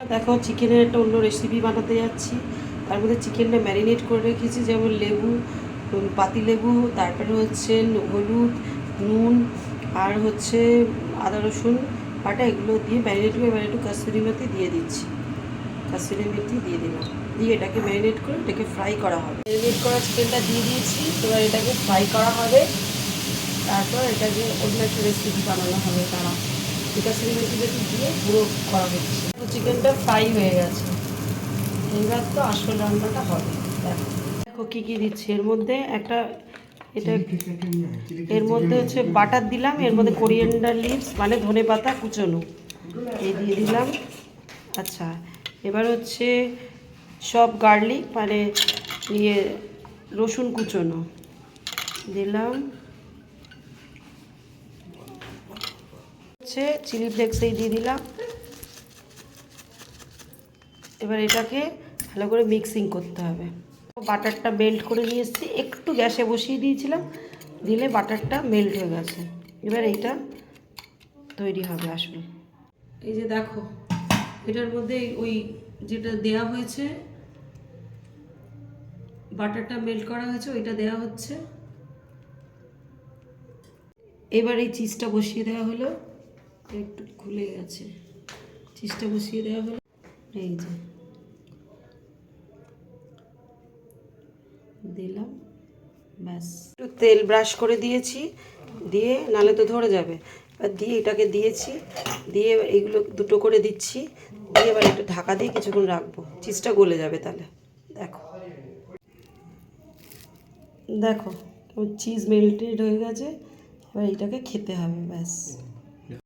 দেখো চিকেনের একটা অন্য রেসিপি বানাতে যাচ্ছি। তার মধ্যে চিকেনটা ম্যারিনেট করে রেখেছি, যেমন লেবু, পাতিলেবু, তারপরে হচ্ছে হলুদ, নুন, আর হচ্ছে আদা রসুন বাটা, এগুলো দিয়ে ম্যারিনেট করে এবার একটু কাসুরি মেথি দিয়ে দিচ্ছি। কাসুরি মেথি দিয়ে দিলাম, দিয়ে এটাকে ম্যারিনেট করে এটাকে ফ্রাই করা হবে। ম্যারিনেট করা চিকেনটা দিয়ে দিয়েছি, এবার এটাকে ফ্রাই করা হবে। তারপর এটাকে অন্য একটা রেসিপি বানানো হবে। তারা কাসুরি মেথি দিয়ে পুরো করা হচ্ছে। চিকেনটা ফ্রাই হয়ে গেছে, এইবার তো আসল রান্নাটা হবে। দেখো দেখো কী কী দিচ্ছি এর মধ্যে। এটা এর মধ্যে হচ্ছে বাটার দিলাম, এর মধ্যে কোরিয়েন্ডার লিভস মানে ধনে পাতা কুচোনো এই দিয়ে দিলাম। আচ্ছা, এবার হচ্ছে সব গার্লিক মানে রসুন কুচোনো দিলাম, হচ্ছে চিলি ফ্লেক্স এই দিয়ে দিলাম। এবার এটাকে ভালো করে মিক্সিং করতে হবে। বাটারটা মেল্ট করে নিয়ে এসেছি, একটু গ্যাসে বসিয়ে দিয়েছিলাম, দিলে বাটারটা মেল্ট হয়ে গেছে। এবার এইটা তৈরি হবে আসলে। এই যে দেখো, এটার মধ্যে ওই যেটা দেয়া হয়েছে, বাটারটা মেল্ট করা হয়েছে, ওইটা দেয়া হচ্ছে। এবার এই চিজটা বসিয়ে দেওয়া হলো, একটু খুলে গেছে, চিজটা বসিয়ে দেওয়া হলো। এই যে দিলাম, ব্যাস। একটু তেল ব্রাশ করে দিয়েছি, দিয়ে নালে তো ধরে যাবে, এবার দিয়ে এটাকে দিয়েছি, দিয়ে এইগুলো দুটো করে দিচ্ছি, দিয়ে এবার একটু ঢাকা দিয়ে কিছুক্ষণ রাখবো, চিজটা গলে যাবে তাহলে। দেখো দেখো চিজ মেল্টেড হয়ে গেছে, এবার এটাকে খেতে হবে, ব্যাস।